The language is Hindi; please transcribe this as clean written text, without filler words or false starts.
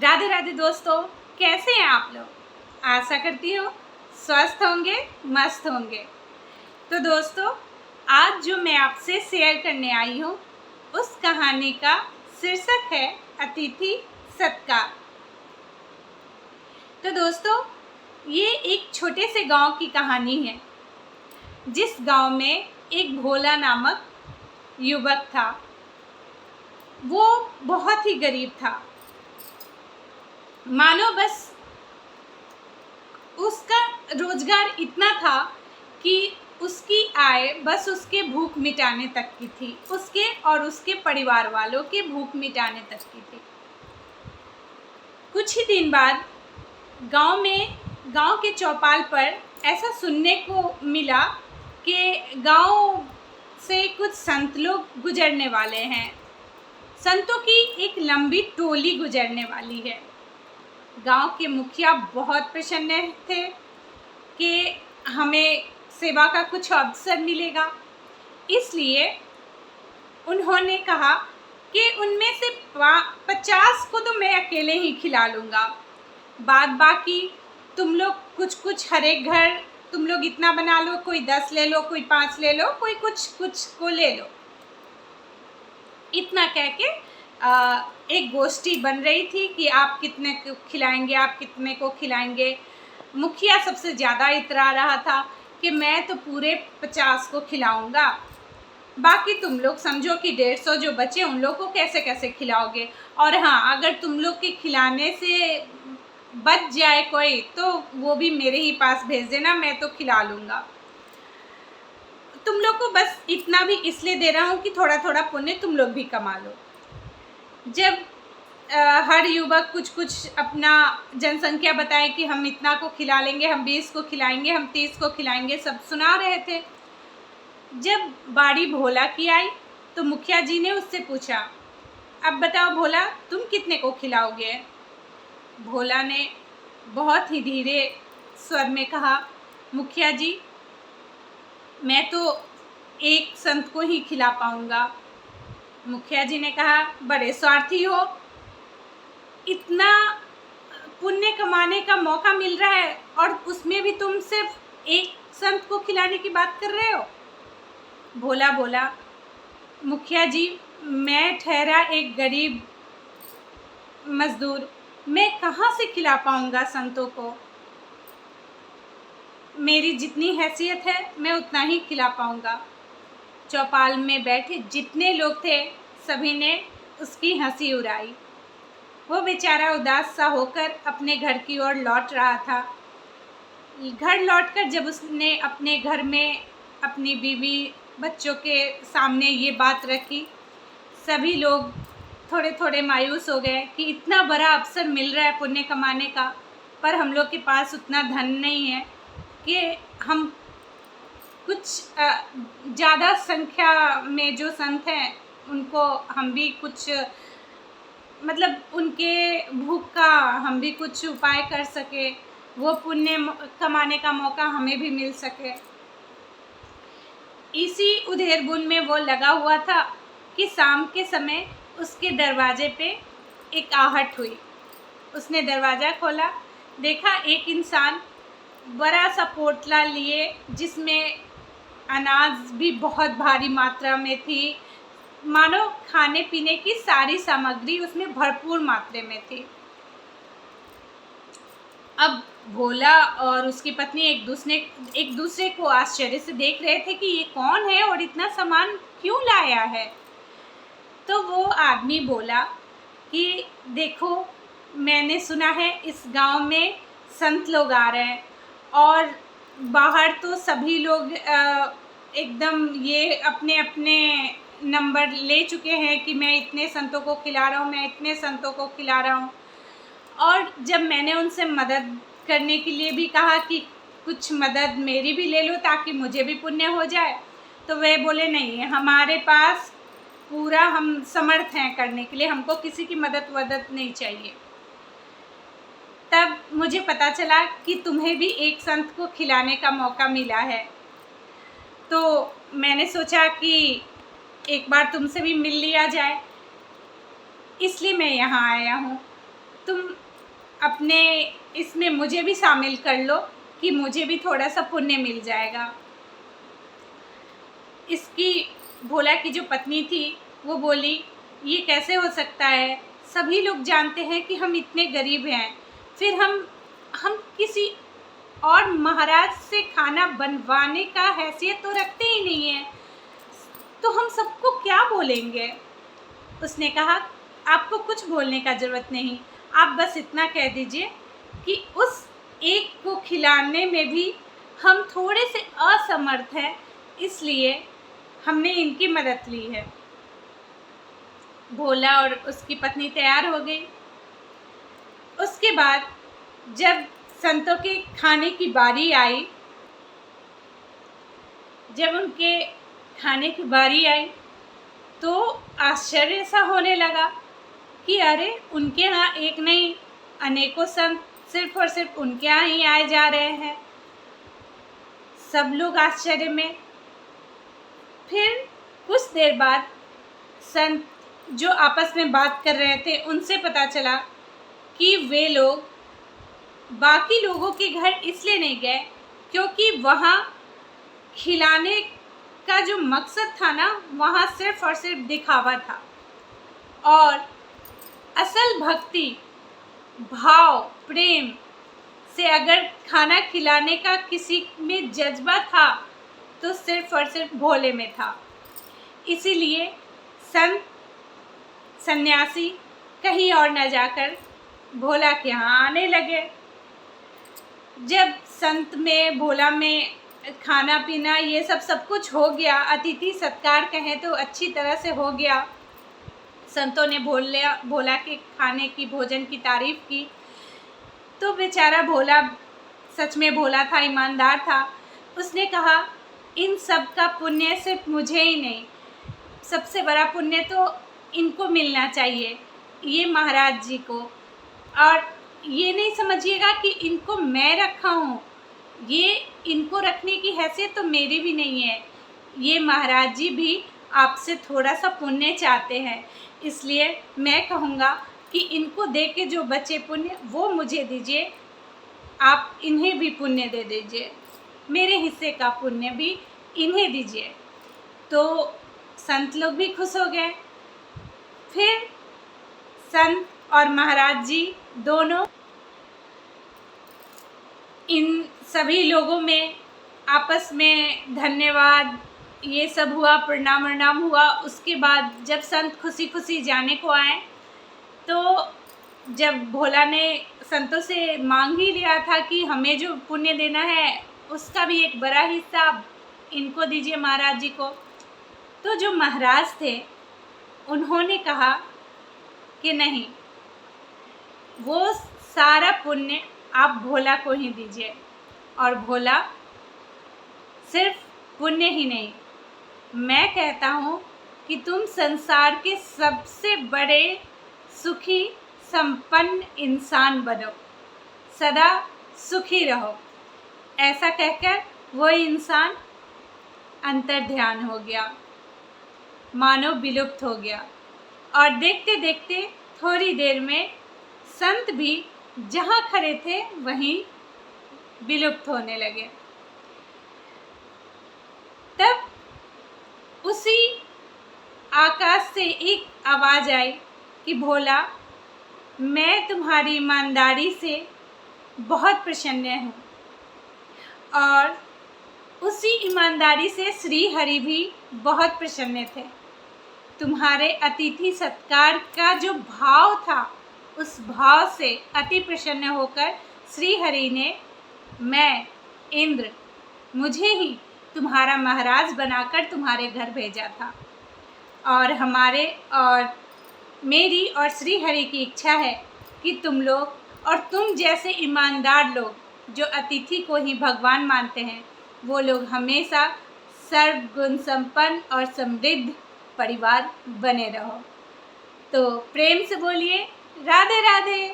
राधे राधे दोस्तों, कैसे हैं आप लोग। आशा करती हूँ स्वस्थ होंगे, मस्त होंगे। तो दोस्तों, आज जो मैं आपसे शेयर करने आई हूँ उस कहानी का शीर्षक है अतिथि सत्कार। तो दोस्तों, ये एक छोटे से गांव की कहानी है, जिस गांव में एक भोला नामक युवक था। वो बहुत ही गरीब था, मानो बस उसका रोजगार इतना था कि उसकी आय बस उसके भूख मिटाने तक की थी, उसके और उसके परिवार वालों के भूख मिटाने तक की थी। कुछ ही दिन बाद गांव के चौपाल पर ऐसा सुनने को मिला कि गांव से कुछ संत लोग गुजरने वाले हैं। संतों की एक लंबी टोली गुजरने वाली है। गांव के मुखिया बहुत प्रसन्न थे कि हमें सेवा का कुछ अवसर मिलेगा, इसलिए उन्होंने कहा कि उनमें से 50 को तो मैं अकेले ही खिला लूँगा, बाद बाकी तुम लोग कुछ हर एक घर तुम लोग इतना बना लो, कोई 10 ले लो, कोई 5 ले लो, कोई कुछ को ले लो। इतना कह के एक गोष्ठी बन रही थी कि आप कितने को खिलाएंगे, आप कितने को खिलाएंगे। मुखिया सबसे ज़्यादा इतरा रहा था कि मैं तो पूरे 50 को खिलाऊंगा, बाकी तुम लोग समझो कि 150 जो बचे उन लोग को कैसे कैसे खिलाओगे। और हाँ, अगर तुम लोग के खिलाने से बच जाए कोई तो वो भी मेरे ही पास भेज देना, मैं तो खिला लूँगा। तुम लोग को बस इतना भी इसलिए दे रहा हूँ कि थोड़ा थोड़ा पुण्य तुम लोग भी कमा लो। जब हर युवक कुछ अपना जनसंख्या बताए कि हम इतना को खिला लेंगे, हम 20 को खिलाएंगे, हम 30 को खिलाएंगे, सब सुना रहे थे। जब बारी भोला की आई तो मुखिया जी ने उससे पूछा, अब बताओ भोला, तुम कितने को खिलाओगे। भोला ने बहुत ही धीरे स्वर में कहा, मुखिया जी, मैं तो एक संत को ही खिला पाऊंगा। मुखिया जी ने कहा, बड़े स्वार्थी हो, इतना पुण्य कमाने का मौका मिल रहा है और उसमें भी तुम सिर्फ एक संत को खिलाने की बात कर रहे हो। भोला बोला, मुखिया जी, मैं ठहरा एक गरीब मजदूर, मैं कहाँ से खिला पाऊंगा संतों को। मेरी जितनी हैसियत है मैं उतना ही खिला पाऊंगा। चौपाल में बैठे जितने लोग थे सभी ने उसकी हंसी उड़ाई। वो बेचारा उदास सा होकर अपने घर की ओर लौट रहा था। घर लौटकर जब उसने अपने घर में अपनी बीवी बच्चों के सामने ये बात रखी, सभी लोग थोड़े थोड़े मायूस हो गए कि इतना बड़ा अवसर मिल रहा है पुण्य कमाने का, पर हम लोग के पास उतना धन नहीं है कि हम कुछ ज़्यादा संख्या में जो संत हैं उनको हम भी कुछ मतलब उनके भूख का हम भी कुछ उपाय कर सके, वो पुण्य कमाने का मौका हमें भी मिल सके। इसी उधेड़-बुन में वो लगा हुआ था कि शाम के समय उसके दरवाजे पे एक आहट हुई। उसने दरवाज़ा खोला, देखा एक इंसान बड़ा सा पोटला लिए, जिसमें अनाज भी बहुत भारी मात्रा में थी, मानो खाने पीने की सारी सामग्री उसमें भरपूर मात्रा में थी। अब भोला और उसकी पत्नी एक दूसरे को आश्चर्य से देख रहे थे कि ये कौन है और इतना सामान क्यों लाया है। तो वो आदमी बोला कि देखो, मैंने सुना है इस गांव में संत लोग आ रहे हैं और बाहर तो सभी लोग एकदम ये अपने अपने नंबर ले चुके हैं कि मैं इतने संतों को खिला रहा हूँ, मैं इतने संतों को खिला रहा हूँ। और जब मैंने उनसे मदद करने के लिए भी कहा कि कुछ मदद मेरी भी ले लो ताकि मुझे भी पुण्य हो जाए, तो वे बोले नहीं, हमारे पास पूरा हम समर्थ हैं करने के लिए, हमको किसी की मदद नहीं चाहिए। तब मुझे पता चला कि तुम्हें भी एक संत को खिलाने का मौका मिला है, तो मैंने सोचा कि एक बार तुमसे भी मिल लिया जाए, इसलिए मैं यहाँ आया हूँ। तुम अपने इसमें मुझे भी शामिल कर लो कि मुझे भी थोड़ा सा पुण्य मिल जाएगा। इसकी भोला की जो पत्नी थी वो बोली, ये कैसे हो सकता है, सभी लोग जानते हैं कि हम इतने गरीब हैं, फिर हम किसी और महाराज से खाना बनवाने का हैसियत तो रखते ही नहीं है, तो हम सबको क्या बोलेंगे। उसने कहा, आपको कुछ बोलने का ज़रूरत नहीं, आप बस इतना कह दीजिए कि उस एक को खिलाने में भी हम थोड़े से असमर्थ हैं, इसलिए हमने इनकी मदद ली है। भोला और उसकी पत्नी तैयार हो गई। उसके बाद जब संतों के खाने की बारी आई, जब उनके खाने की बारी आई तो आश्चर्य सा होने लगा कि अरे उनके यहाँ एक नहीं अनेकों संत सिर्फ और सिर्फ उनके यहाँ ही आए जा रहे हैं। सब लोग आश्चर्य में। फिर कुछ देर बाद संत जो आपस में बात कर रहे थे उनसे पता चला कि वे लोग बाकी लोगों के घर इसलिए नहीं गए क्योंकि वहाँ खिलाने का जो मकसद था ना, वहाँ सिर्फ और सिर्फ दिखावा था। और असल भक्ति, भाव, प्रेम से अगर खाना खिलाने का किसी में जज्बा था तो सिर्फ और सिर्फ भोले में था। इसीलिए संत सन्यासी कहीं और न जाकर भोला के यहाँ आने लगे। जब संत में, भोला में खाना पीना ये सब कुछ हो गया, अतिथि सत्कार कहें तो अच्छी तरह से हो गया, संतों ने भोला के खाने की, भोजन की तारीफ़ की, तो बेचारा भोला सच में भोला था, ईमानदार था। उसने कहा, इन सब का पुण्य सिर्फ मुझे ही नहीं, सबसे बड़ा पुण्य तो इनको मिलना चाहिए, ये महाराज जी को। और ये नहीं समझिएगा कि इनको मैं रखा हूँ, ये इनको रखने की हैसियत तो मेरी भी नहीं है, ये महाराज जी भी आपसे थोड़ा सा पुण्य चाहते हैं, इसलिए मैं कहूँगा कि इनको दे के जो बचे पुण्य वो मुझे दीजिए, आप इन्हें भी पुण्य दे दीजिए, मेरे हिस्से का पुण्य भी इन्हें दीजिए। तो संत लोग भी खुश हो गए। फिर संत और महाराज जी दोनों इन सभी लोगों में आपस में धन्यवाद ये सब हुआ, प्रणाम हुआ। उसके बाद जब संत खुशी खुशी जाने को आए तो जब भोला ने संतों से मांग ही लिया था कि हमें जो पुण्य देना है उसका भी एक बड़ा हिस्सा इनको दीजिए, महाराज जी को, तो जो महाराज थे उन्होंने कहा कि नहीं, वो सारा पुण्य आप भोला को ही दीजिए। और भोला सिर्फ पुण्य ही नहीं, मैं कहता हूँ कि तुम संसार के सबसे बड़े सुखी संपन्न इंसान बनो, सदा सुखी रहो। ऐसा कहकर वो इंसान अंतर्ध्यान हो गया, मानो विलुप्त हो गया। और देखते देखते थोड़ी देर में संत भी जहाँ खड़े थे वहीं विलुप्त होने लगे। तब उसी आकाश से एक आवाज़ आई कि भोला, मैं तुम्हारी ईमानदारी से बहुत प्रसन्न हूँ। और उसी ईमानदारी से श्री हरि भी बहुत प्रसन्न थे। तुम्हारे अतिथि सत्कार का जो भाव था, उस भाव से अति प्रसन्न होकर श्री हरि ने मैं इंद्र, मुझे ही तुम्हारा महाराज बनाकर तुम्हारे घर भेजा था। और हमारे और मेरी और श्री हरि की इच्छा है कि तुम लोग और तुम जैसे ईमानदार लोग जो अतिथि को ही भगवान मानते हैं, वो लोग हमेशा सर्वगुण संपन्न और समृद्ध परिवार बने रहो। तो प्रेम से बोलिए राधे राधे।